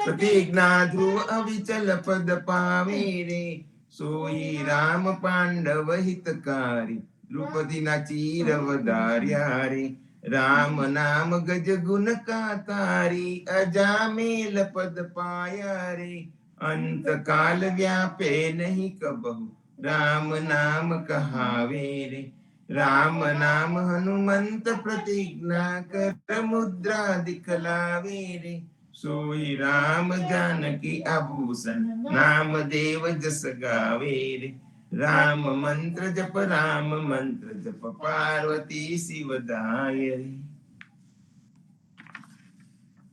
प्रतिज्ञा ध्रुव अविचल पद पावे रे, सोई राम पांडव हितकारी, द्रुपदी ना चीरवधार्या रे, राम नाम गज गुण का तारी, अजामेल पद पाया रे, अंत काल व्यापे नहीं कबहु, राम नाम कहावे रे, राम नाम हनुमंत प्रतिज्ञा कर मुद्रा दिखलावे रे, सोई राम जानकी आभूषण, नाम देव जस गावे रे, राम मंत्र जप राम मंत्र जप, पार्वती शिव दाय रे,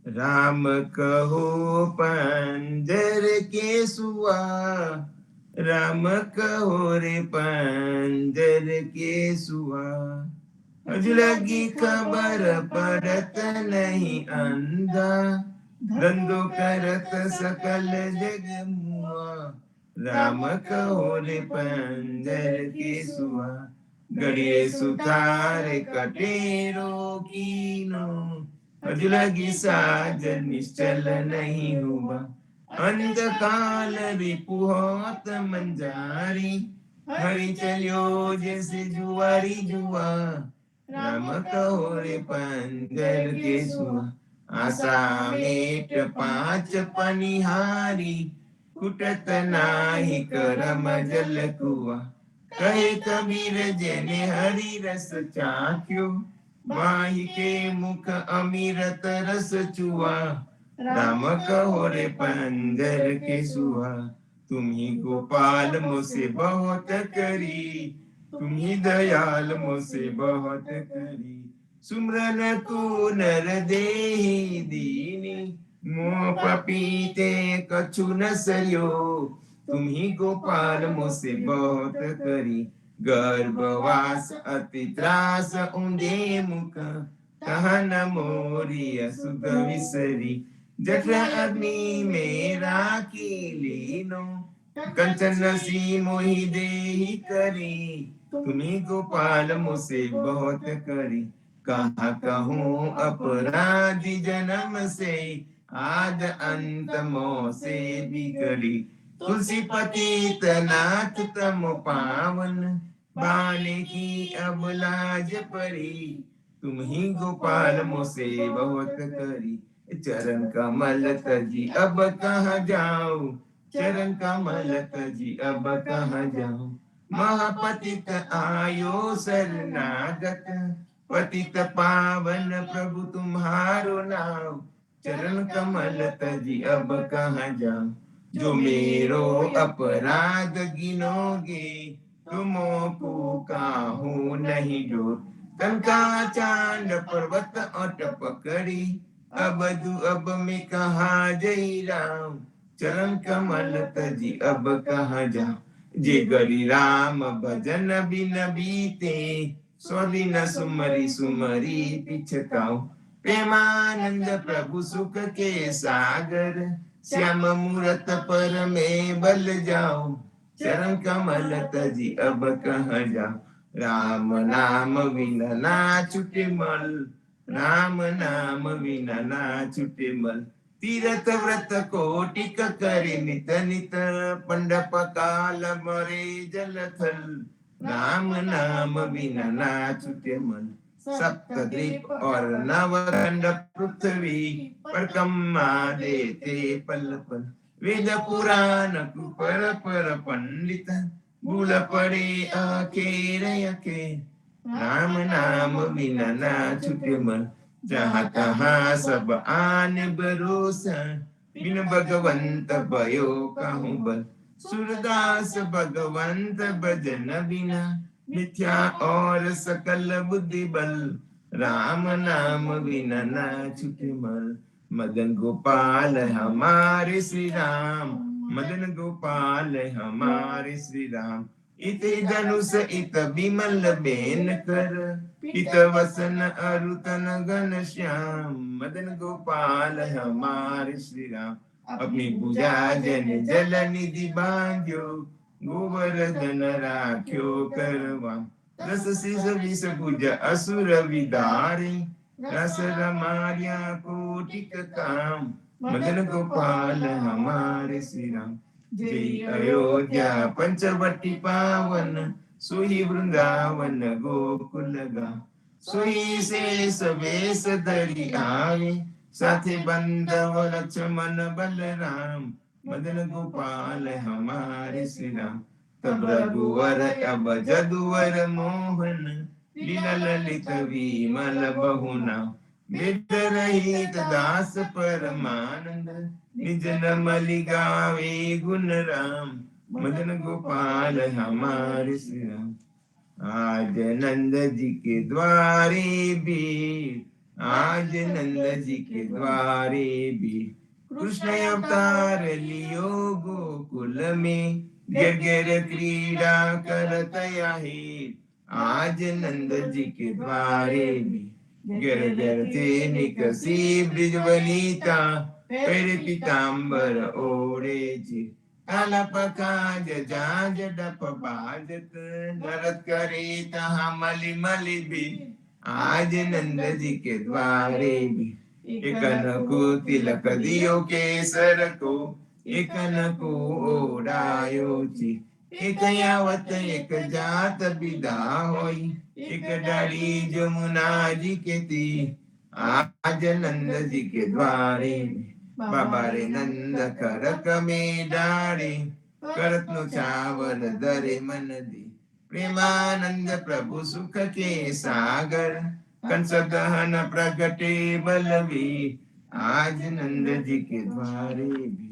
राम कहो पंजर के सुआ, राम कहो रे पंजर के सुआ, लगी खबर पड़त नहीं अंधा, धंधो करत सकल जग मुआ, राम कहो रे पंजर के सुआ, गड़िए सुतार कटेरो कीनो, लगी साजन निश्चल नहीं हुआ, अंधकाल रिपुहोत मंजारी, हरि चलियो जैसे जुआरी जुआ, राम कहो रे पंजर के सुआ, आशा मेट पांच पनिहारी, कुटत नाही करम जल कुआ, कहे कबीर जेने हरि रस चाख्यो, माही के मुख अमीरत रस चुआ, राम कहो रे पंजर के सुआ, तुम्ही गोपाल मुझसे बहुत करी, तुम्ही दयाल मुझसे बहुत करी, सुमरन को नर देहि दीनी, मोह पपीते कछु न सयो, तुम्ही गोपाल मुझसे बहुत करी, गर्भवास अति त्रास ऊंधे मुख, कहन मोरी असुध विसरी, जठ अग्नि में राखी लीनो, कंचन सी मोहि देहि करी, तुम्ही गोपाल मुझसे बहुत करी, कहा कहूँ अपराधी जन्म से, आद अंत मोह से बिगड़ी, तुलसी पतित नाथ तम पावन, बाले की अब लाज पड़ी, तुम ही गोपाल मुझसे बहुत करी, चरण कमल तजी अब कहाँ जाऊं, चरण कमल तजी अब कहाँ जाऊं, महापतित आयो शरणागत, पतित पावन प्रभु तुम्हारो नाम, चरण कमल तजी अब कहाँ जाऊं, जो मेरो अपराध गिनोगे, तुमो को काहू नहीं जो, कंका चांद पर्वत अट पकड़ी, अब दु अब में कहा जय राम, चरण कमल तजी अब कहाँ जाऊं, जे गरी राम भजन बिन बीते, सो दिन सुमरी सुमरी पिछताऊं, प्रेमानंद प्रभु सुख के सागर, श्याम मूरत पर में बल जाऊं, चरण कमल तजी अब कहाँ जाऊं, राम नाम बिन ना छूटे मल, राम नाम बिन ना छूटे मल, तीरथ व्रत कोटिक करे नित नित, पंडप काल मरे जल थल, राम नाम बिन ना छूटे मन, सप्तद्वीप और नवखंड पृथ्वी, पर कम्मा देते पल पल, वेद पुराण पर पर पंडित, भूल पड़े आखेर यके, राम नाम बिन ना छूटे मन, जहाँ तहाँ सब आन भरोसा, बिन भगवंत भयो कहूँ बल, सूरदास भगवंत भजन बिना, मिथ्या और सकल बुद्धि बल, राम नाम बिना ना छूटे मल, मदन गोपाल हमारे श्री राम, मदन गोपाल हमारे श्री राम, इत धनुष इत विमल बेन कर, पित वसन अरुतन घन श्याम, मदन गोपाल हमारे श्री राम, अपनी पूजा जन जल निधि बांध्यो, गोवर्धन राख्यो करवा, रस शिष विष भुज असुर विदारे, रस रमार्या को कोटिक काम, मदन गोपाल हमारे श्री राम। जय अयोध्या पंचवटी पावन, सोई वृंदावन गोकुल गाम। सोई से सवेश धरि आवे, साथे बंधव लक्ष्मण बलराम, मदन गोपाल हमारे श्री राम। तब रघुवर अब जदुवर मोहन, लीला ललित विमल बहुना। वेद रहित दास परमानंद, निज नमलि गावे गुण राम, मदन गोपाल हमारे श्री राम। आज नंद जी के द्वारे भी, आज नंद जी के द्वारे भी, कृष्ण अवतार लियो गोकुल में, गिर गिर क्रीड़ा करत आहे। आज नंद जी के द्वारे भी, गिर गिर थे निकसी ब्रिज वनिता, पैर पीताम्बर ओढ़े जी। आलाप काज जाज डप बाजत, नरत करे तहाँ मलि मलि भी। आज नंद जी के द्वारे भी, एकन को तिलक दियो केसर को, एकन को ओढ़ायो ची। एक यावत एक जात बिदा होई, एक डाली जमुना जी के ती। आज नंद जी के द्वारे भी, बाबा रे नंद करक में डारे, करत नो चावर दरे मन दे। प्रेमानंद प्रभु सुख के सागर, कंस दहन प्रगटे बलवीर। आज नंद जी के द्वारे भी,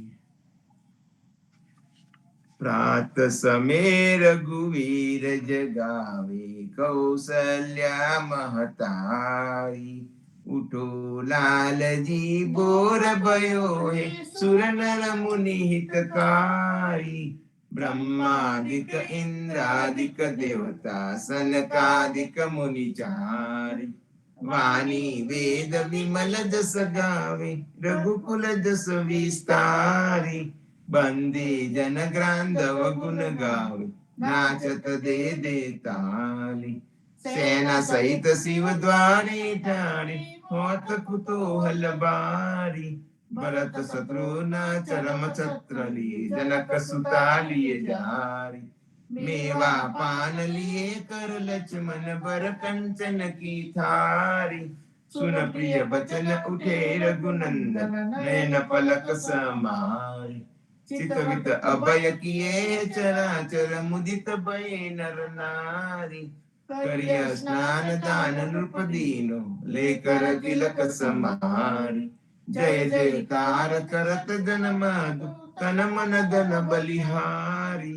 प्रात समय रघुवीर जगावे, कौसल्या महतारी। उठो लाल जी बोर भयो है, सुर नर मुनि हितकारी। ब्रह्मादिक इंद्रादिक देवता, सनकादिक मुनि चारि। वाणी वेद विमल जस गावे, रघुकुल जस विस्तारी। बंदे जन ग्रांधव गुण गावे, नाचत दे ताली। सेना सहित शिव द्वारे ठाणे, होत कुतूहल बारी। भरत शत्रुघ्न चरम छत्र लिए, जनक सुता लिए जारी। मेवा पान लिए कर लक्ष्मण, बर कंचन की थारी। सुन प्रिय बचन उठे रघुनंदन, नयन पलक समारी। चितवित अभय किए चराचर, मुदित भये नर नारी। करिय स्नान दान नृप दीनो, लेकर तिलक समारी। जय जयकार करत जन माधु, तन मन धन बलिहारी।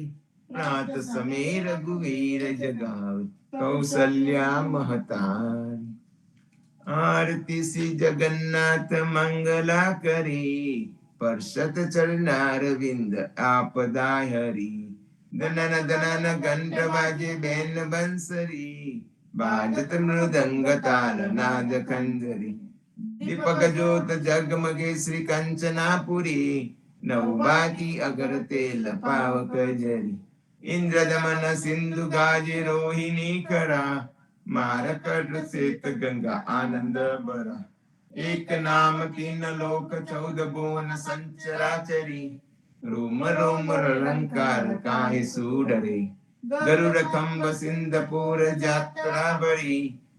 प्रात समय रघुवीर जगावे, कौसल्या महतारी। आरती सी जगन्नाथ मंगला करी, परसत चरणार विंद आपदा हरी। दनन दनन घंट बाजे बेन बंसरी, बाजत मृदंग ताल नाद खंजरी। दीपक ज्योत जगमगे श्री कंचनापुरी, नवबाती अगर तेल पावक जरी। इंद्रदमन सिंधु गाजे रोहिणी खरा, मारकट सेत गंगा आनंद बरा। एक नाम तीन लोक चौदह भुवन संचराचरी, रोम रोम रंकार काहे सूडरे। गरुड़ खंब सिंधपुर जात्रा बड़ी,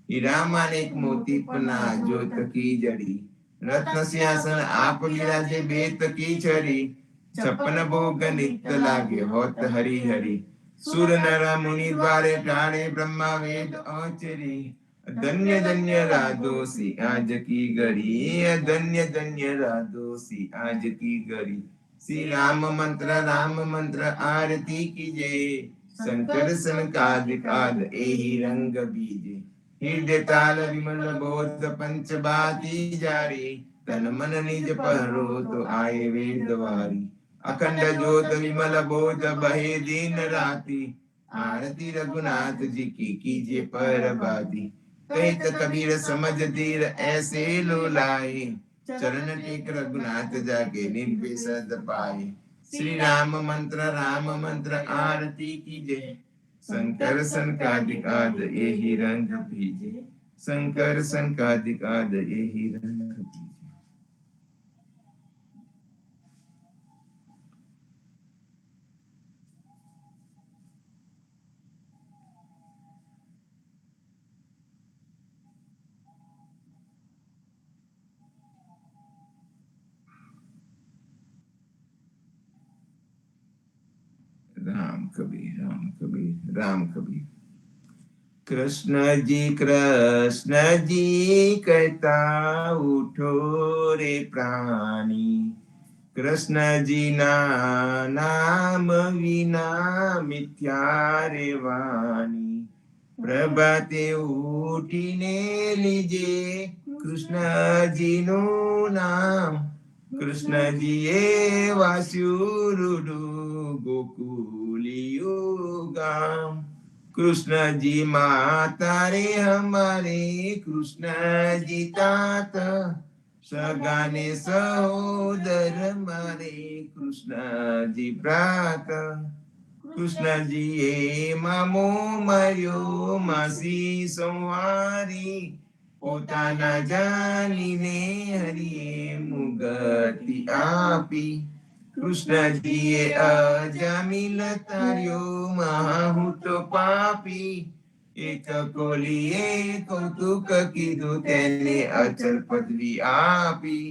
हीरा मानिक मोती पना जोत की जड़ी। रत्न सिंहासन आप विराजे बेत की छड़ी, छप्पन भोग नित्य लागे होत हरि हरि। सुर नर मुनि द्वारे टाणे, ब्रह्मा वेद आचरी। धन्य धन्य राजोसी आज की घड़ी, धन्य धन्य राजोसी आज की घड़ी। श्री राम मंत्र आरती कीजे, शंकर सनकादिक आद एहि रंग बीजे। हृदय ताल विमल बोध पंच बाती जारी, तन मन निज परो तो आए वेद वारी। अखंड ज्योत विमल बोध बहे दिन राती, आरती रघुनाथ जी की कीजिए पर बाती। कहत कबीर समझ धीर ऐसे लो लाए, चरण टेक रघुनाथ जाके निर्विसद पाए। श्री राम मंत्र आरती कीजिए, शंकर संकादिक आद एहि रंग भीजे। शंकर संकादिक आद एहि रंग भीजे। कबीर, राम कबीर, राम कबीर। कृष्ण जी कहता उठो रे प्राणी, कृष्ण जी ना नाम विना मिथ्या रे वाणी। प्रभाते उठीने लीजे कृष्ण जी नु नाम, कृष्ण जी ये वास्युरुडु गोकुलियो गाम। कृष्ण जी माता रे हमारे, कृष्ण जी तात, सगाने सहोदर मारे, कृष्ण जी भ्रात। कृष्ण जी ये मामो मर्यो मासी संवारी, पोताना जानीने हरिये मुगति आपी। कृष्ण जी ये अजामिल तार्यो महाहुत पापी, एक कोलिये कौतुक कीधु तेने अचल पदवी आपी।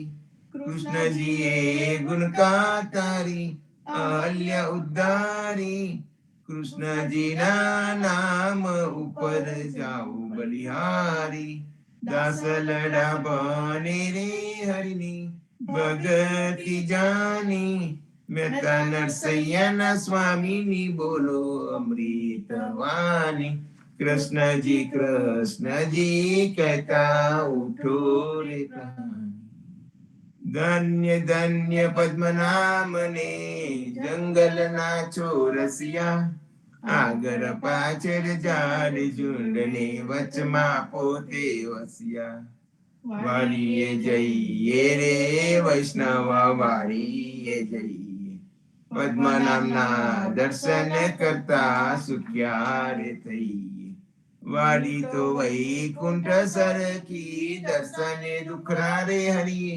कृष्ण जी ये गुण तारी अहल्य उद्धारी, कृष्ण जी ना नाम ऊपर जाऊ बलिहारी। दास लड़ा बने रे हरिनी भगति जानी, मेहता नरसैया स्वामी बोलो अमृत वाणी। कृष्ण जी कहता उठो रे प्राणी, धन्य धन्य पद्मनाम ने जंगल ना छोरसिया, आगर पाचर जाड़ झुंड ने वचमा पोते वसिया। वालिये जइये रे वैष्णव वालिये जइये, पद्मनाम ना दर्शन करता सुख्या रे थइये। वाली तो वैकुंठ सर की दर्शन दुखरा रे हरिये,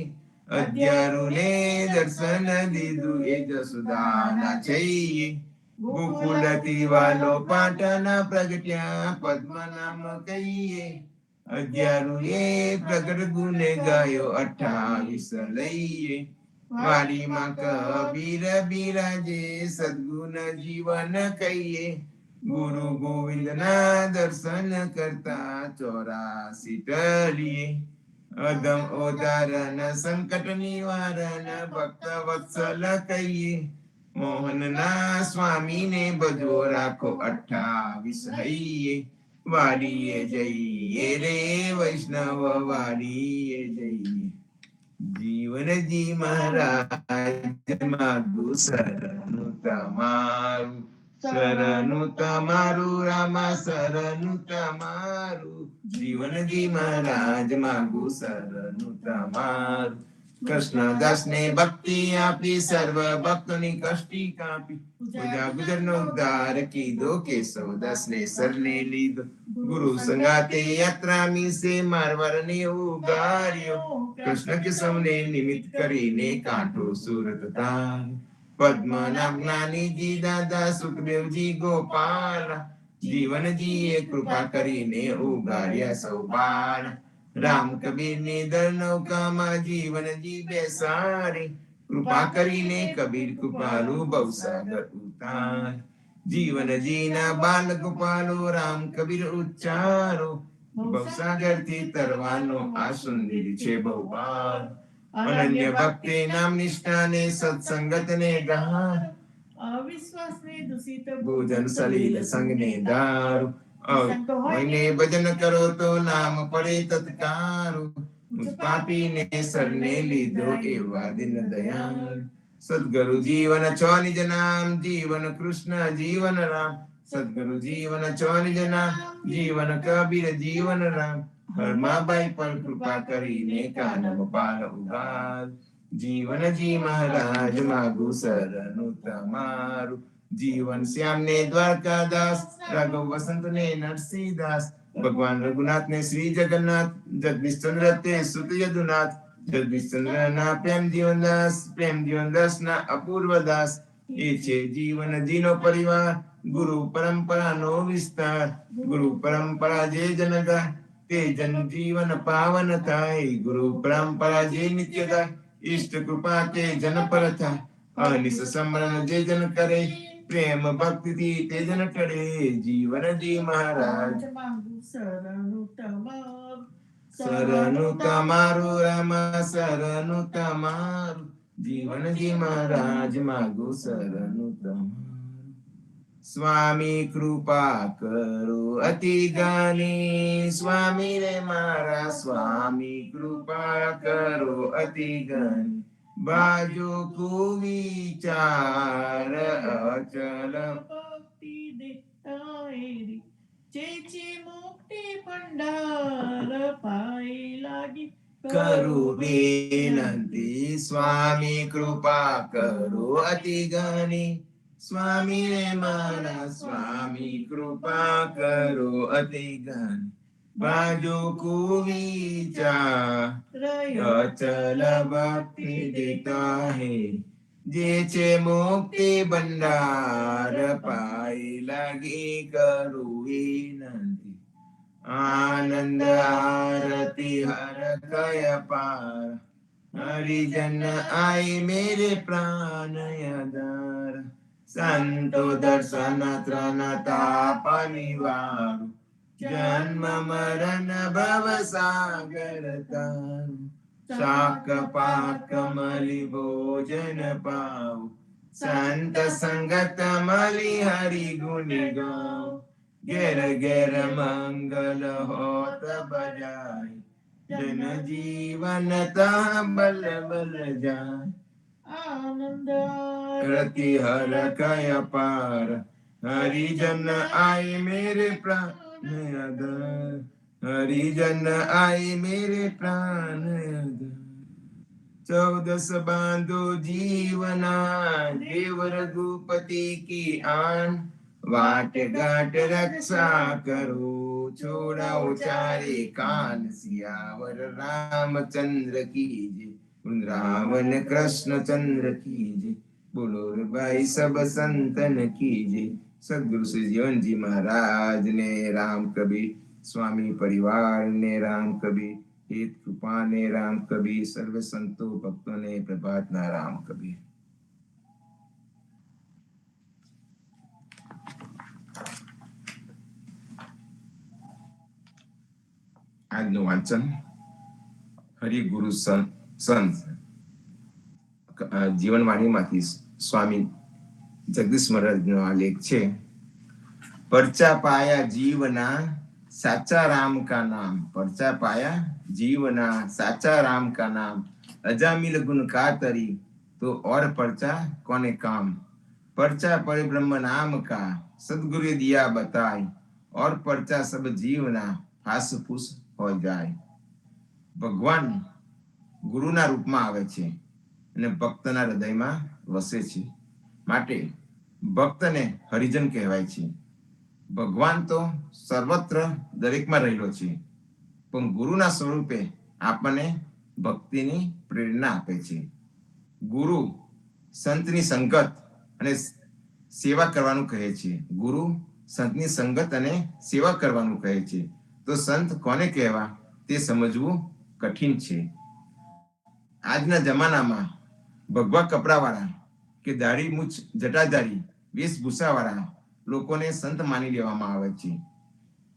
अद्यारुने दर्शन दीदु ये जसुदाना चाहिए। गोकुलती वालो पाटना प्रगट्या पद्मनाम कहिए, अद्यारु ये प्रगट गुण गायो 28 लइये। वाली माँ कबीर बिराजे सद्गुण जीवन कहिए, गुरु गोविंद ना दर्शन करता 84 टलिए। अदम उदाहरण संकट निवारण भक्त वत्सल कहिए, मोहन ना स्वामी ने बजो राखो 28 हइये। वालिये जइये रे वैष्णव वालिये जइये। जीवन जी महाराज मागु शरणु तमारु, शरणु तमारु रामा शरणु तमारु। जीवन जी महाराज मागु शरणु तमारु। कृष्ण दास ने भक्ति आपी सर्व भक्तों कष्टी कापी, पूजा गुजर नो उद्धार की दो केशव दास ने सरने लीधो। गुरु संगाते यात्रा मी से मारवर ने उगारियो, कृष्ण के सामने निमित्त करीने कांठो सूरत तार। पद्मनाभ ज्ञानी जी दादा सुखदेव जी गोपाल, जीवन जी ये कृपा करीने उगारिया सौपाल। राम कबीर ने दर नौका मा जीवन जी बेसारी, कृपा करीने कबीर कृपालु बहुसागर उतार। जीवन जीना बाल गोपालो राम कबीर उच्चारो, बहुसागर थी तरવાનો આ સુંદર છે બહુબાર। અનન્ય ભક્તિ નામ નિષ્ઠા ને સત્સંગત ને ગાર, અવિશ્વાસ ને દૂષિત ભોજન સલીલ સંગ ને દારૂ। मैंने भजन करो तो नाम पड़े तत्कारो, मुझ पापी ने सरने लीधो एवा दिन दयाल। सद्गुरु जीवन छो निज नाम, जीवन कृष्ण जीवन राम। सद्गुरु जीवन छो निज नाम, जीवन कबीर जीवन राम। हरमाबाई पर कृपा करीने कानम पाल उगार। जीवन जी महाराज मागु शरणु तमारु। जीवन श्याम ने द्वारका दास, राघव वसंत ने नरसिंह दास। भगवान रघुनाथ ने श्री जगन्नाथ, जगदीश चंद्र ते सुत यदुनाथ। जगदीश चंद्र ना प्रेम जीवन दास ना अपूर्व दास। ये छे जीवन जीनो परिवार, गुरु परंपरा नो विस्तार। गुरु परंपरा जे जन गाय, ते जन जीवन पावन थाय। गुरु परंपरा जे नित्य गाय, इष्ट कृपा ते जन पर थाय। अनिस स्मरण जे जन करे, પ્રેમ ભક્તિ થી તેજન ટળે જીવનજી મહારાજ શરણું તમારું રામ શરણું તમારું જીવનજી મહારાજ માગું શરણું તમારું સ્વામી કૃપા કરો અતિ જ્ઞાની સ્વામી રે મારા સ્વામી કૃપા કરો અતિ જ્ઞાની બાજુ કુવિચાર અચલ ભક્તિ દેખાય ચેચી મુક્તિ ભંડાર પાઈ લાગી કરું વિનંતી સ્વામી કૃપા કરો અતિ જ્ઞાની સ્વામી રે મારા સ્વામી કૃપા કરો અતિ જ્ઞાની બાજુ કુવિચાર અચલ ભક્તિ દેતા હે જે છે મુક્તિ ભંડાર પાઈ લાગી કરું વિનંતી આનંદ આરતી હર કય પાર હરિજન આઈ મેરે પ્રાણ યદાર સંતો દર્શન ત્રણ તાપ નિવારું જન્મ મરણ ભવ સાગર તારું શાક પાક મલી ભોજન પાવ સંત સંગત મલી હરિ ગુણ ગાવ ઘેર ઘેર મંગલ હોત બજાય જન જીવન તા બલ બલ જાય આનંદ રતિ હર કય પાર હરિજન આય મેરે પ્રાણ હરિજન આય મેરે પ્રાણ ચૌદસ બાંધો જીવના દેવ રઘુપતિ કી આન વાટ ગાટ રક્ષા કરો છોડાઓ ચારે કાન સિયાવર રામચંદ્ર કી જય વૃંદાવન કૃષ્ણચંદ્ર કી જય બોલો રે ભાઈ સબ સંતન કી જય સદગુરુ શ્રી જીવનજી મહારાજ ને રામ કબીર સ્વામી પરિવાર ને રામ કબીર હેત કૃપા ને રામ કબીર સર્વ સંતો ભક્તો ને પ્રભાત ના રામ કબીર આજનું વાંચન હરિગુરુ સંત જીવનવાણીમાંથી સ્વામી જગદીશ મહારાજનો આ લેખ છે. પરચા પાયા જીવના સાચા રામ કા નામ પરચા પાયા जीवना साचा राम का नाम अजामिल गुण कातरी तो और परचा कोने काम परचा परिब्रह्म नाम का सदगुरु दिया बताए और परचा सब जीवना फास फूस हो जाए भगवान गुरुना रूपમાં આવે છે અને ભક્તના હૃદયમાં વસે છે માટે ભક્તને હરિજન કહેવાય છે. ભગવાન તો સર્વત્ર દરેકમાં રહેલો છે પણ ગુરુના સ્વરૂપે આપણને ભક્તિની પ્રેરણા આપે છે. ગુરુ સંતની સંગત અને સેવા કરવાનું કહે છે. ગુરુ સંતની સંગત અને સેવા કરવાનું કહે છે. તો સંત કોને કહેવા તે સમજવું કઠિન છે. આજના જમાનામાં ભગવા કપડાવાળા કે દાઢી મૂછ જટાધારી વેશભૂષાવાળા લોકોને સંત માની લેવામાં આવે છે.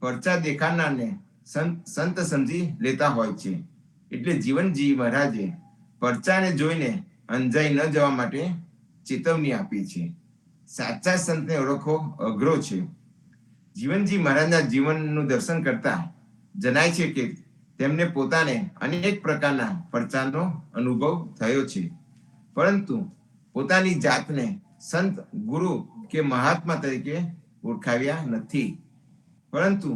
પરચા દેખાનારને સંત સમજી લેતા હોય છે. એટલે જીવનજી મહારાજે પરચાને જોઈને અંજાઈ ન જવા માટે ચેતવણી આપી છે. સાચા સંતને ઓળખવો અઘરો છે. જીવનજી મહારાજના જીવનનું દર્શન કરતા જણાય છે કે તેમને પોતાને અનેક પ્રકારના પરચાનો અનુભવ થયો છે, પરંતુ પોતાની જાતને સંત, ગુરુ કે મહાત્મા તરીકે ઓળખાવ્યા નથી. પરંતુ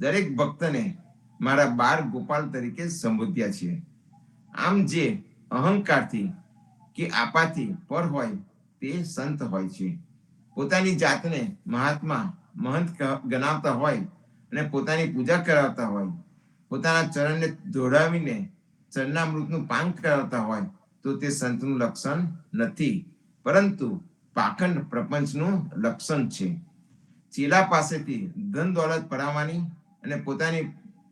દરેક ભક્તને મારા બાળ ગોપાલ તરીકે સંબોધ્યા છે. આમ જે અહંકારથી કે આપાથી પર હોય તે સંત હોય છે. પોતાની જાતને મહાત્મા મહંત ગણાવતા હોય અને પોતાની પૂજા કરાવતા હોય, પોતાના ચરણને દોડાવીને ચરણામૃતનું પાન કરાવતા હોય તો તે સંતનું લક્ષણ નથી, પરંતુ પાખંડ પ્રપંચનું લક્ષણ છે. ચેલા પાસેથી ધન દોલત પડાવવાની અને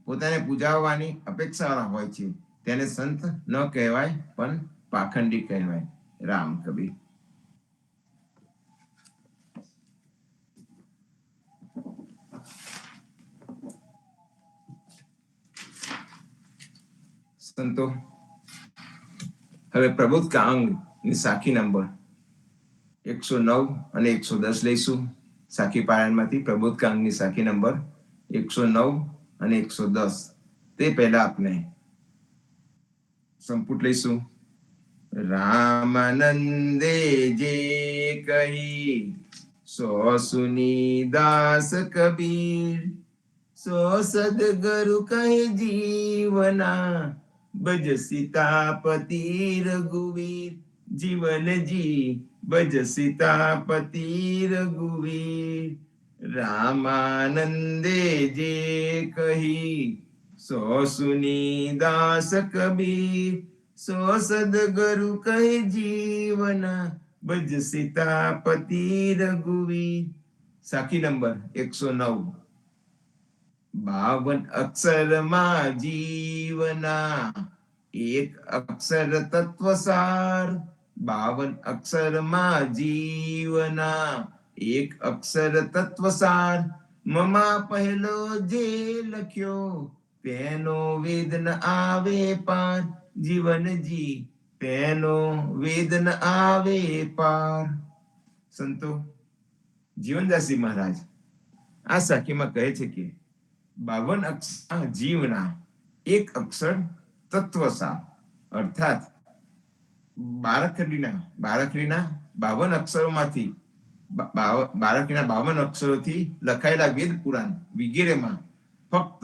પોતાને પૂજાવવાની અપેક્ષાવાળા હોય છે, તેને સંત ન કહેવાય પણ પાખંડી કહેવાય. રામ કબીર. સંતો હવે પ્રબોધકાંગ ની સાખી નંબર 109 અને 110 લઈશું. સાખી પારાયણમાંથી પ્રબોધકાંગની સાખી નંબર 109 અને 110. તે પહેલા આપણે સંપુટ લઈશું. રામાનંદે જે કહી સો સુની દાસ કબીર, સો સદગુરુ કહે જીવના, ભજ સીતાપતિ રઘુવીર. જીવનજી ભજ સીતાપતિ રઘુવીર. રામાનંદે જે કહી સો સુની દાસ કબીર, સો સદગુરુ કહે જીવના, ભજ સીતાપતિ રઘુવીર. સાખી નંબર 109. 52 અક્ષરમાં જીવના, એક અક્ષર તત્વસાર. 52 અક્ષરમાં જીવના, એક અક્ષર તત્વસાર. મમા પહેલો જે લખ્યો, તેનો વેદ ન આવે પાર. જીવનજી તેનો વેદ ન આવે પાર. સંતો જીવનદાસજી મહારાજ આ સાખીમાં કહે છે કે 52 અક્ષર જીવના, એક અક્ષર તત્વસાર. અર્થાત બારાખડીના 52 અક્ષરોમાંથી, બારાખડીના 52 અક્ષરોથી લખાયેલા વેદ પુરાણ વગેરેમાં ફક્ત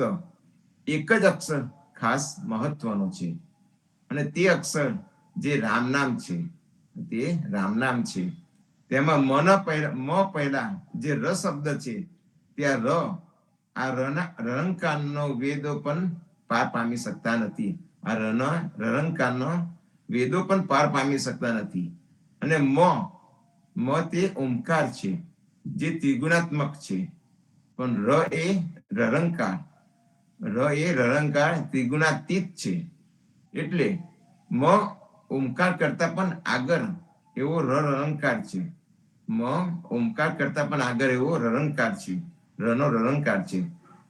એક જ અક્ષર ખાસ મહત્વનો છે, અને તે અક્ષર જે રામ નામ છે. તે રામ નામ છે. તેમાં મ પહેલા જે ર શબ્દ છે, ત્યાં આ રરંકારનો વેદો પણ પાર પામી શકતા નથી. આ રરંકારનો વેદો પણ પાર પામી શકતા નથી. અને મ તે ઓમકાર છે, જે ત્રિગુણાત્મક છે. પણ રરંકાર ત્રિગુણાતીત છે. એટલે મ ઓમકાર કરતા પણ આગળ એવો રરંકાર છે. મ ઓમકાર કરતા પણ આગળ એવો રરંકાર છે. રનો રરંકાર છે.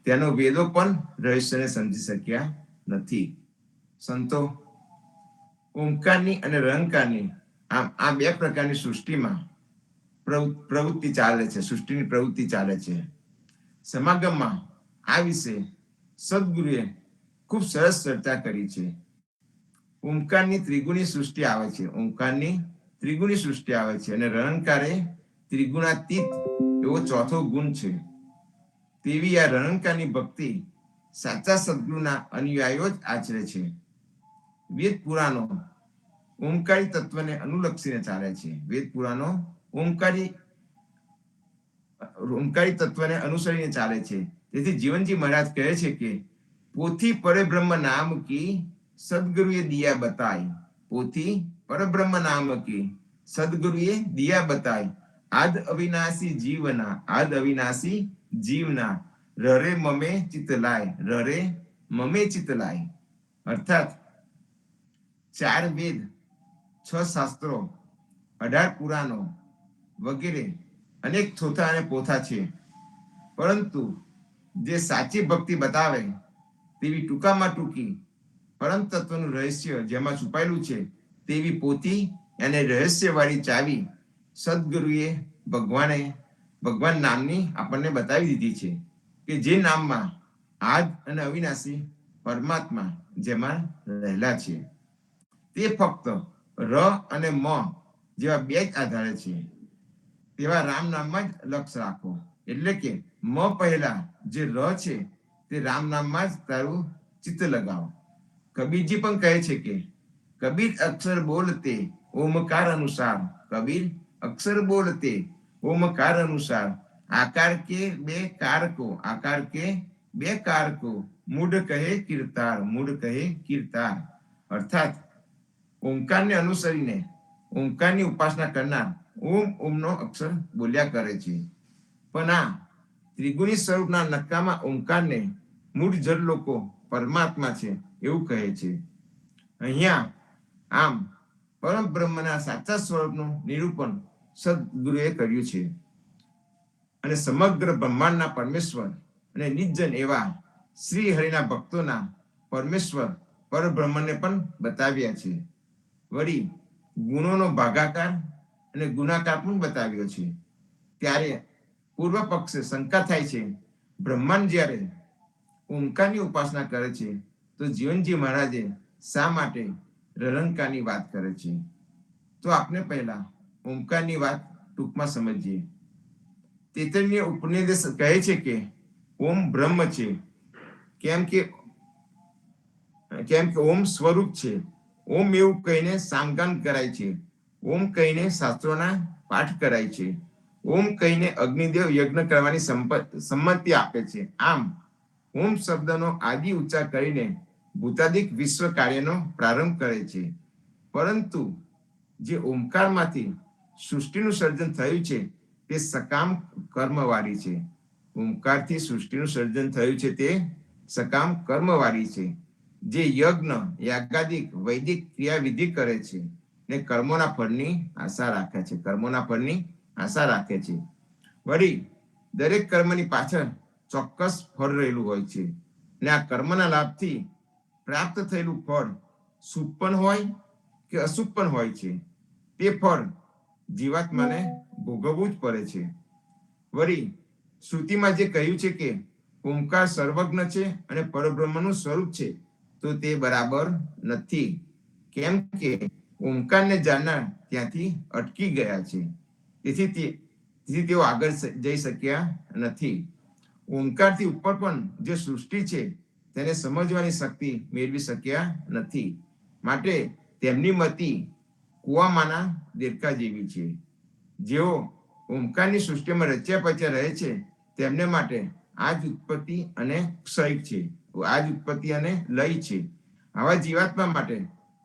તેનો વેદો પણ રહસ્યને સમજી શક્યા નથી. સંતો ઓમકારની અને રરંકારની આ બે પ્રકારની સૃષ્ટિમાં પ્રવૃત્તિ ચાલે છે. સૃષ્ટિની પ્રવૃત્તિ ચાલે છે. સમાગમમાં આ વિશે સદગુરુએ ખૂબ સરસ ચર્ચા કરી છે. ઓમકારની ત્રિગુણી સૃષ્ટિ આવે છે. ઓમકારની ત્રિગુણી સૃષ્ટિ આવે છે, અને રરંકારે ત્રિગુણાતીત એવો ચોથો ગુણ છે. તેવી આ રરંકારની ભક્તિ સાચા સદગુરુના અનુયાયીઓ જ આચરે છે. વેદ પુરાણો ઓમકારી તત્વને અનુલક્ષીને ચાલે છે. વેદ પુરાણો ઓમકારી તત્વને અનુસરીને ચાલે છે. તેથી જીવનજી મહારાજ કહે છે કે પોથી પરબ્રહ્મ નામ કી સદગુરુએ દિયા બતાઈ. પોથી પરબ્રહ્મ નામ કી સદગુરુએ દિયા બતાઈ. આદ અવિનાશી જીવના રરે મમે ચિત લાય. અર્થાત 4 વેદ, 6 શાસ્ત્રો, 18 પુરાણો વગેરે અનેક થોથા અને પોથા છે. પરંતુ જે સાચી ભક્તિ બતાવે તેવી ટૂંકામાં ટૂંકી પરમ તત્વનું રહસ્ય જેમાં છુપાયેલું છે, તેવી પોથી અને રહસ્યવાળી ચાવી સદગુરુએ ભગવાન નામની આપણને બતાવી દીધી છે, કે જે નામમાં આદ અને અવિનાશી પરમાત્મા જેમાં રહેલા છે. તે ફક્ત ર અને મ જેવા બે જ આધારે છે. તેવા રામ નામમાં જ લક્ષ્ય રાખો. એટલે કે મ પહેલા જે ર છે, તે રામ નામમાં જ તારું ચિત્ત લગાવો. કબીરજી પણ કહે છે કે કબીર અક્ષર બોલતે ઓમકાર અનુસાર. કબીર અક્ષર બોલતે ઓમકાર અનુસાર. આકાર કે બે કારકો મૂઢ કહે કીર્તાર. અર્થાત ઓમકારને અનુસરીને ઓમકારની ઉપાસના કરનાર ઓમનો અક્ષર બોલ્યા કરે છે. પણ આ ત્રિગુણી સ્વરૂપના નકામા ઓમકારને મૂઢ જળ લોકો પરમાત્મા છે એવું કહે છે. અહીંયા આમ પરમ બ્રહ્મના સાચા સ્વરૂપનું નિરૂપણ સદગુરુએ કર્યું છે. અને સમગ્ર બ્રહ્માંડના પરમેશ્વર અને નિજ્જન એવા શ્રી હરિના ભક્તોના પરમેશ્વર પરબ્રહ્મને પણ બતાવ્યા છે. વળી ગુણોનો ભાગાકાર અને ગુણાકાર પણ બતાવ્યો છે. ત્યારે પૂર્વ પક્ષે શંકા થાય છે, બ્રહ્માંડ જ્યારે ઓમકારની ઉપાસના કરે છે તો જીવનજી મહારાજે શા માટે રલંકારની વાત કરે છે? તો આપણે પહેલા ઓમકારની વાત ટૂંકમાં સમજીએ. તૈત્તરીય ઉપનિષદ કહે છે કે ઓમ બ્રહ્મ છે, કેમ કે ઓમ સ્વરૂપ છે. ઓમ એવું કહીને સામગાન કરાય છે. ઓમ કહીને શાસ્ત્રોના પાઠ કરાય છે. ઓમ કહીને અગ્નિદેવ યજ્ઞ કરવાની સંમતિ આપે છે. આમ ઓમ શબ્દનો આદિ ઉચ્ચાર કરીને ભૂતાદિક વિશ્વ કાર્યનો પ્રારંભ કરે છે. પરંતુ જે ઓમકારમાંથી સૃષ્ટિનું સર્જન થયું છે તે સકામ કર્મવાળી છે. ઓમકારથી સૃષ્ટિનું સર્જન થયું છે તે સકામ કર્મવાળી છે. જે યજ્ઞ યાગાદિક વૈદિક ક્રિયાવિધિ કરે છે ને કર્મોના ફળની આશા રાખે છે. કર્મોના ફળની આશા રાખે છે. વળી દરેક કર્મની પાછળ ચોક્કસ ફળ રહેલું હોય છે. ને આ કર્મના લાભથી પ્રાપ્ત થયેલું ફળ શુભ પણ હોય કે અશુભ પણ હોય છે. તે ફળ જીવાત્માને ભોગવવું જ પડે છે. વળી શ્રુતિમાં જે કહ્યું છે કે ઓમકાર સર્વજ્ઞ છે અને પરબ્રહ્મનું સ્વરૂપ છે, તો તે બરાબર નથી. કેમ કે ઓમકારને જાણનાર ત્યાંથી અટકી ગયા છે. તેથી તેઓ આગળ જઈ શક્યા નથી. ઓમકારથી ઉપર પણ જે સૃષ્ટિ છે તેને સમજવાની શક્તિ મેળવી શક્યા નથી. માટે તેમની મતિ કુવામાંના દેડકા જેવી છે. જેઓ ઓમકારની સૃષ્ટિમાં રચ્યા પચ્યા રહે છે તેમને માટે આ જ ઉત્પત્તિ અને ક્ષય છે. આ જ ઉત્પત્તિ અને લય છે. આવા જીવાત્મા માટે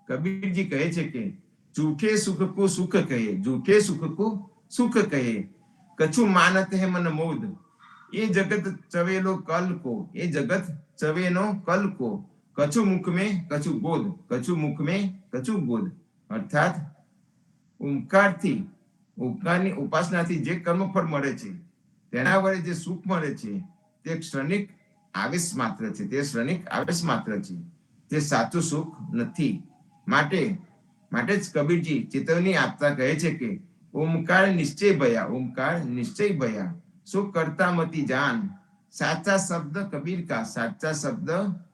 કબીરજી કહે છે કે જૂઠે સુખ કો સુખ કહે, જૂઠે સુખ કો સુખ કહે, કછુ માનત હે મન મોદ, એ જગત ચવેલો કલ કો, એ જગત ચવેનો કલ કો, કછુ મુખ में કછુ ગોદ, કછુ મુખ में કછુ ગોદ. અર્થાત ઓમકારની ઉપાસનાથી જે કર્મફળ મળે છે તેના વડે જે સુખ મળે છે તે ક્ષણિક આવેશ માત્ર છે. તે ક્ષણિક આવેશ માત્ર છે. તે સાચું સુખ નથી. માટે જ કબીરજી ચેતવણી આપતા કહે છે કે ઓમકાર નિશ્ચય ભયા, ઓમકાર નિશ્ચય ભયા, સો કરતા મતી જાન, સાચા શબ્દ કબીર કા, સાચા શબ્દ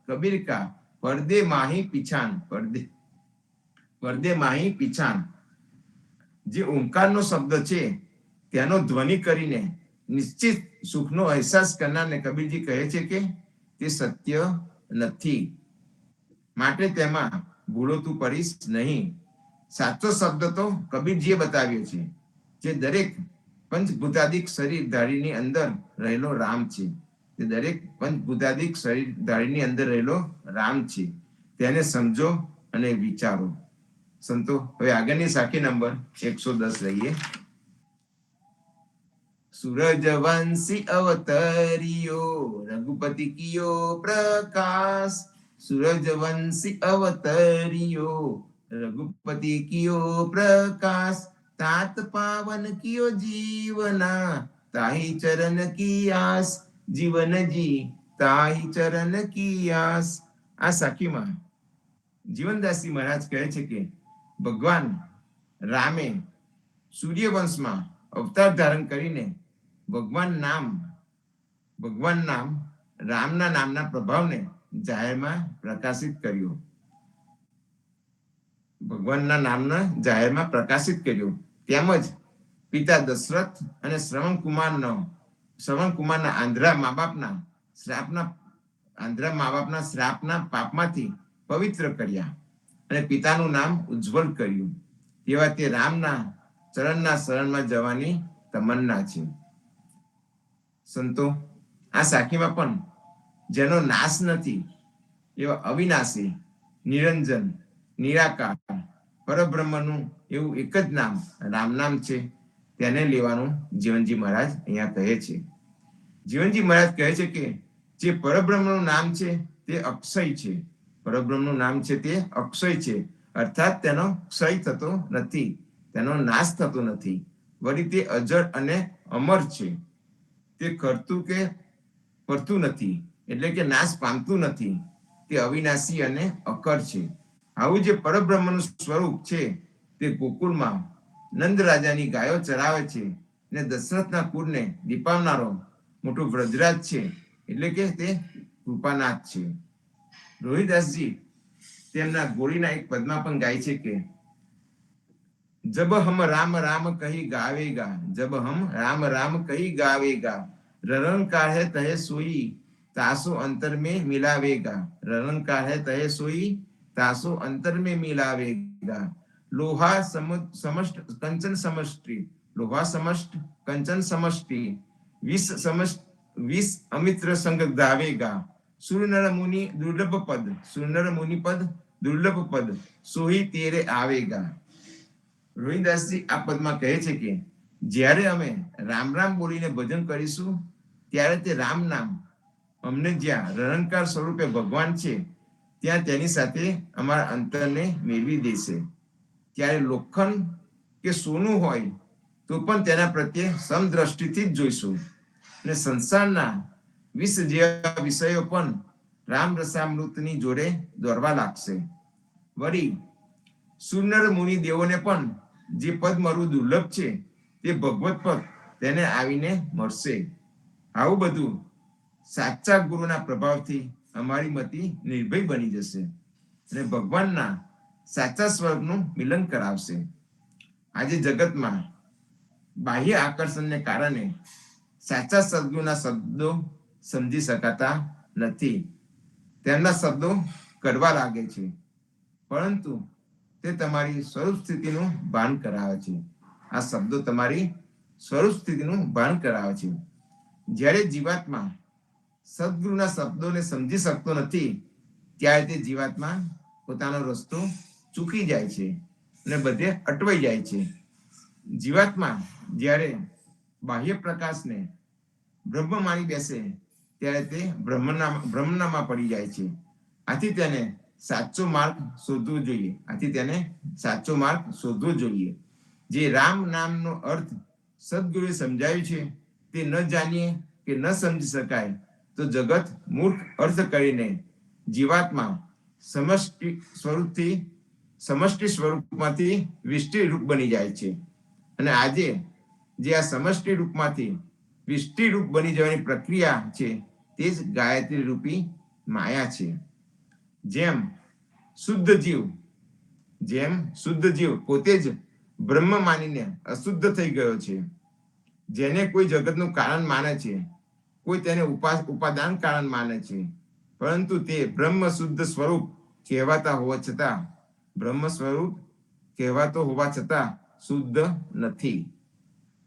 કબીર કા, પડદે માહી પીછાન, પડદે માહી પીછાન. જે ઓમકારનો શબ્દ છે તેનો ધ્વનિ કરીને નિશ્ચિત સુખનો અહેસાસ કરનારને કબીરજી કહે છે કે તે સત્ય નથી. માટે તેમાં ભૂલો તું પડીશ નહીં. સાચો શબ્દ તો કબીરજીએ બતાવ્યો છે, જે દરેક પંચભૂતાદિક શરીરધારીની અંદર રહેલો રામ છે. તે દરેક પંચભૂતાદિક શરીરધારીની અંદર રહેલો રામ છે. તેને સમજો અને વિચારો. સંતો, હવે આગળની સાખી નંબર 110 લઈએ. सूरजवंशी अवतरियो रघुपति कियो प्रकाश, सूरजवंशी अवतरियो रघुपति कियो प्रकाश, तात पावन कियो जीवना ताहि चरण की आस, जीवन जी ताहि चरण की आस. આ સાખીમાં જીવનદાસજી મહારાજ કહે છે કે ભગવાન રામે સૂર્યવંશમાં અવતાર ધારણ કરીને ભગવાન નામ રામના નામના પ્રભાવને જાહેરમાં પ્રકાશિત કર્યો. ભગવાનના નામના જાહેરમાં પ્રકાશિત કર્યો. તેમજ પિતા દશરથ અને શ્રવણ કુમારના આંધ્રા મા બાપના શ્રાપના પાપમાંથી પવિત્ર કર્યા અને પિતાનું નામ ઉજ્જવળ કર્યું. તેવા તે રામના ચરણના શરણમાં જવાની તમન્ના છે. સંતો, આ સાખીમાં પણ જેનો નાશ નથી એવા અવિનાશી, નિરંજન, નિરાકાર પરબ્રહ્મનું એવું એક જ નામ રામ નામ છે. તેને લેવાનું જીવનજી મહારાજ અહીંયા કહે છે. જીવનજી મહારાજ કહે છે કે જે પરબ્રહ્મનું નામ છે તે અક્ષય છે. પરબ્રહ્મનું નામ છે તે અક્ષય છે. અર્થાત તેનો ક્ષય થતો નથી, તેનો નાશ થતો નથી. વળી તે અજર અને અમર છે. તે કરતું કે પડતું નથી, એટલે કે નાશ પામતું નથી. તે અવિનાશી અને અકર છે. આવું જે પરબ્રહ્મનું સ્વરૂપ છે તે ગોકુળમાં નંદ રાજાની ગાયો ચરાવે છે ને દશરથના કુળને દીપાવનારો મોટો વ્રજરાજ છે, એટલે કે તે કૃપાનાથ છે. રોહિદાસજી તેમના ગોળીના એક પદમાં પણ ગાય છે કે જબ હમ રામ રામ કહી ગાવેગા, જબ હમ રામ રામ કહી ગાવેગા, રણકાર હૈ તહે સોઈ तासो अंतर में मिलावेगा, रनकार है तहे सोई तासो अंतर में मिलावेगा. लोहा समष्ट कंचन समष्टि, लोहा समष्ट कंचन समष्टि, विष समष्ट विष अमित्र संग गावेगा. सुरनर मुनि दुर्लभ पद, सुरनर मुनि पद दुर्लभ पद, सोही तेरे आवेगा. રોહિદાસજી આ પદમાં કહે છે કે જ્યારે અમે રામ રામ બોલીને ભજન કરીશું ત્યારે તે રામ નામ અમને જ્યાં રણકાર સ્વરૂપે ભગવાન છે ત્યાં તેની સાથે અમારા અંતરને મેળવી દેશે. ત્યારે લોખંડ કે સોનું હોય તો પણ તેના પ્રત્યે સમદ્રષ્ટિથી જ જોઈશું અને સંસારના વિષ જેવા વિષયો પણ રામ રસામૃતની જોડે દોરવા લાગશે. વળી સુનર મુનિ દેવોને પણ જે પદ મળવું દુર્લભ છે તે ભગવત પદ તેને આવીને મળશે. આવું બધું સાચા ગુરુના પ્રભાવથી અમારી મતિ નિર્ભય બની જશે અને ભગવાનના સાચા સ્વરૂપનું મિલન કરાવશે. આજે જગતમાં બાહ્ય આકર્ષણને કારણે સાચા સદગુરુના શબ્દો સમજી શકાતા નથી. તેમના શબ્દો કરવા લાગે છે, પરંતુ તે તમારી સ્વરૂપ સ્થિતિનું ભાન કરાવે છે. આ શબ્દો તમારી સ્વરૂપ સ્થિતિનું ભાન કરાવે છે. જ્યારે જીવાત્મા સદગુરુના શબ્દોને સમજી શકતો નથી ત્યારે તે જીવાત્મા પોતાનો રસ્તો ચૂકી જાય છે અને બધે અટવાઈ જાય છે. જીવાત્મા જ્યારે બાહ્ય પ્રકાશને બ્રહ્મ માની બેસે ત્યારે તે બ્રહ્મનામાં પડી જાય છે. આથી તેને સાચો માર્ગ શોધવો જોઈએ. આથી તેને સાચો માર્ગ શોધવો જોઈએ. જે રામ નામનો અર્થ સદગુરુએ સમજાવ્યું છે તે ન જાણીએ કે ન સમજી શકાય તો જગત મૂર્ખ અર્થ કરીને જીવાત્મા સમષ્ટિ સ્વરૂપમાંથી વિષ્ટિ રૂપ બની જાય છે. અને આજે જે આ સમષ્ટિ રૂપમાંથી વિષ્ટિ રૂપ બની જવાની પ્રક્રિયા છે તે જ ગાયત્રી રૂપી માયા છે. જેમ શુદ્ધ જીવ પોતે જ બ્રહ્મ માનીને અશુદ્ધ થઈ ગયો છે, જેને કોઈ જગતનું કારણ માને છે, કોઈ તેને ઉપાદાન કારણ માને છે, પરંતુ તે બ્રહ્મ શુદ્ધ સ્વરૂપ કહેવાતો હોવા છતાં શુદ્ધ નથી.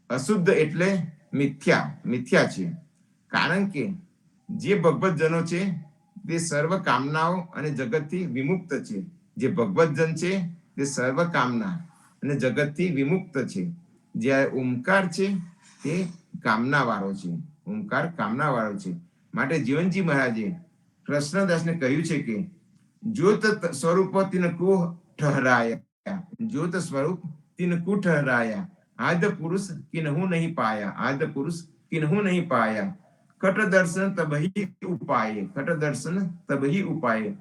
અશુદ્ધ એટલે મિથ્યા છે. કારણ કે જે ભગવતજનો છે તે સર્વ કામનાઓ અને જગતથી વિમુક્ત છે. જે ભગવતજન છે તે સર્વ કામના અને જગતથી વિમુક્ત છે. જ્યારે ઓમકાર છે તે કામના વાળો છે. ઓમકાર કામના વાળો છે. માટે જીવનજી મહારાજે કૃષ્ણદાસને કહ્યું છે કે જ્યોત સ્વરૂપ તિનકુ ઠહરાયા, જ્યોત સ્વરૂપ તિનકુ ઠહરાયા, આદ પુરુષ કિન્હુ નહીં પાયા, આદ પુરુષ કિન્હુ નહીં પાયા, કટ દર્શન તબહી ઉપાય, કટ દર્શન તબહી ઉપાય,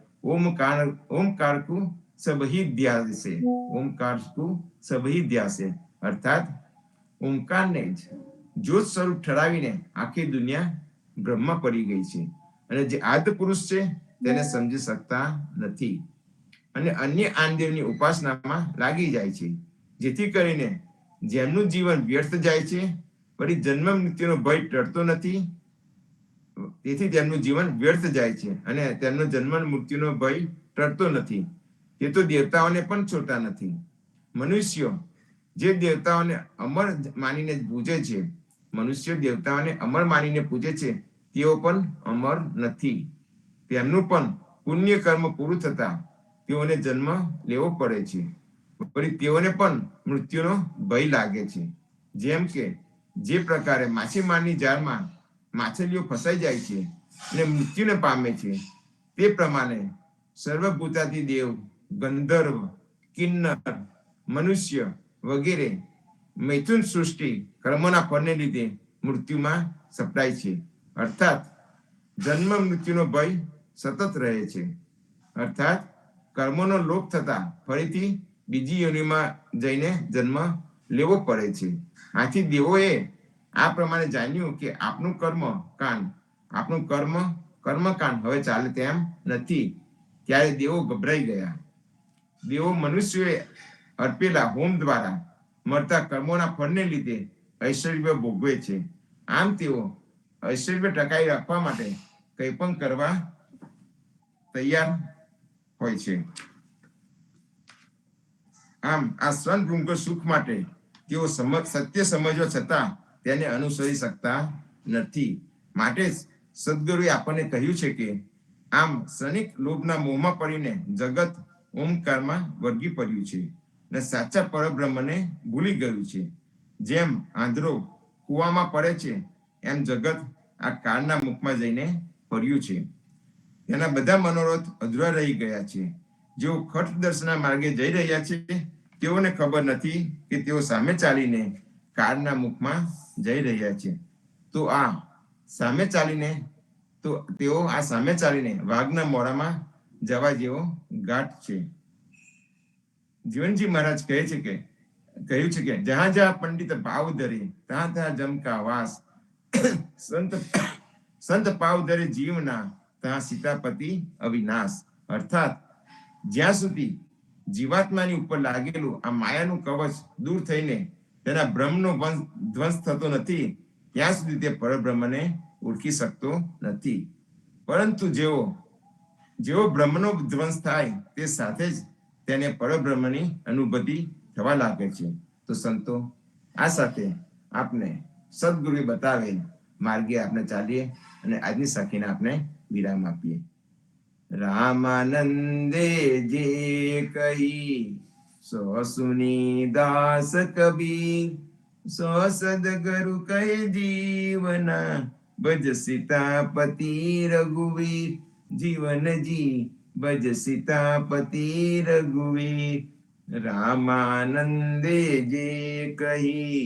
ઓમકાર કુ સબહી ધ્યાસે, ઓમકાર કુ સબહી ધ્યાસે. અર્થાત ઓમકારને જ જ્યોત સ્વરૂપ ઠરાવીને આખી દુનિયા બ્રહ્મ પડી ગઈ છે. અને જે આદ પુરુષ છે તેને સમજી શકતા નથી અને અન્ય આનદેવની ઉપાસનામાં લાગી જાય છે, જેથી કરીને જેમનું જીવન વ્યર્થ જાય છે. વળી જન્મ મૃત્યુનો ભય ટળતો નથી, તેથી તેમનું જીવન વ્યર્થ જાય છે અને તેમનો જન્મ મૃત્યુનો ભય ટળતો નથી. તે તો દેવતાઓને પણ છોડતા નથી. મનુષ્યો જે દેવતાઓને અમર માનીને પૂજે છે, મનુષ્ય દેવતાઓને અમર માનીને પૂજે છે, તેઓ પણ અમર નથી. તેમનું પણ પુણ્ય કર્મ પૂરું થતા તેઓને જન્મ લેવો પડે છે. વળી તેઓને પણ મૃત્યુનો ભય લાગે છે. જેમ કે જે પ્રકારે માછીમારની જાળમાં માછલીઓ ફસાઈ જાય છે અને મૃત્યુને પામે છે, તે પ્રમાણે સર્વભૂતાદી દેવ, ગંધર્વ, કિન્નર, મનુષ્ય વગેરે મૈથુન સૃષ્ટિ કર્મના ફળને લીધે મૃત્યુમાં સપડાય છે. અર્થાત જન્મ મૃત્યુનો ભય સતત રહે છે. અર્થાત કર્મોનો લોપ થતા ફરીથી બીજી યોનિમાં જઈને જન્મ લેવો પડે છે. આથી દેવોએ આ પ્રમાણે જાણ્યું કે આપણું કર્મકાંડ હવે ચાલે તેમ નથી. ત્યારે દેવો ગભરાઈ ગયા. દેવો મનુષ્યોએ અર્પેલા હોમ દ્વારા મળતા કર્મોના ફળને લીધે ઐશ્વર્ય ભોગવે છે. આમ તેઓ ઐશ્વર્ય ટકાવી રાખવા માટે કંઈ પણ કરવા તૈયાર હોય છે. આમ આ સ્વભૃંગ સુખ માટે તેઓ સત્ય સમજવા છતાં તેને અનુસરી શકતા નથી. માટે જ સદગુરુએ આપણને કહ્યું છે કે આમ ક્ષણિક લોભના મોહમાં પડીને જગત ઓમકારમાં વળગી પડ્યું છે અને સાચા પરબ્રહ્મને ભૂલી ગયું છે. જેમ આંધળો કૂવામાં પડે છે એમ જગત આ કાળના મુખમાં જઈને પડ્યું છે. તેના બધા મનોરથ અધૂરા રહી ગયા છે. જેઓ ખટ દર્શના માર્ગે જઈ રહ્યા છે તેઓને ખબર નથી કે તેઓ સામે ચાલીને કાળના મુખમાં જઈ રહ્યા છે. તેઓ આ સામે ચાલીને વાઘના મોઢામાં જવા જેવો ઘાટ છે. જીવનજી મહારાજ કહ્યું છે કે જહાં જહાં પંડિત ભાવ ધરે ત્યાં ત્યાં જમકા વાસ, સંત ભાવ ધરે જીવના ત્યાં સીતાપતિ અવિનાશ. અર્થાત જ્યાં સુધી જીવાત્માની ઉપર લાગેલું આ માયાનું કવચ દૂર થઈને તેના બ્રહ્મનો ધ્વંસ થતો નથી ત્યાં સુધી તે પરબ્રહ્મને ઓળખી શકતો નથી. પરંતુ જેવો બ્રહ્મનો ધ્વંસ થાય તે સાથે જ તેને પરબ્રહ્મની અનુભૂતિ થવા લાગે છે. તો સંતો, આ સાથે આપને સદગુરુએ બતાવેલ માર્ગે આપણે ચાલીએ અને આજની સાખીને આપણે વિરામ આપીએ. રામાનંદે જે કહી સો સુની દાસ કબીર, સો સદગુરુ કહે જીવના ભજ સીતાપતિ રઘુવીર. જીવનજી ભજ સીતાપતિ રઘુવીર. રામાનંદે જે કહી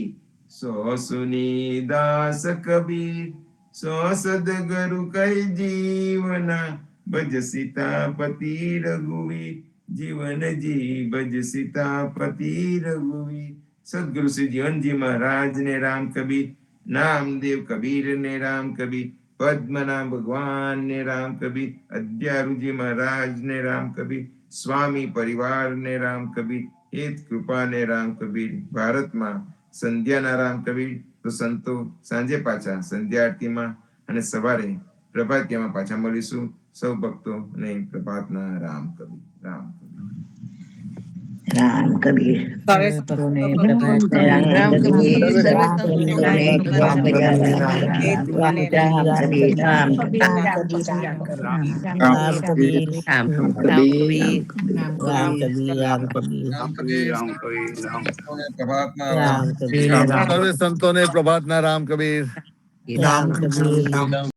સો સુની દાસ કબીર, સો સદગુરુ કહે જીવના ભજ સીતાપતિ રઘુવીર. જીવનજી ભજ સીતાપતિ રઘુવીર. સદગુરુ શ્રી જીવનજી મહારાજ ને રામ કબીર, નામદેવ કબીર ને રામ કબીર, પદ્મનાભ ભગવાન ને રામ કબીર, અદ્યારુજી મહારાજ ને રામ કબીર, સ્વામી પરિવાર ને રામ કબીર, હેત કૃપા ને રામ કબીર. ભારતમાં સંધ્યાના રામ કબીર. તો સંતો, સાંજે પાછા સંધ્યા આરતીમાં અને સવારે પ્રભાતિયામાં પાછા મળીશું. સૌ ભક્તો ને પ્રભાતના રામ કબીર. રામ કબીર. સર્વે સંતોને પ્રભાતના રામ કબીર.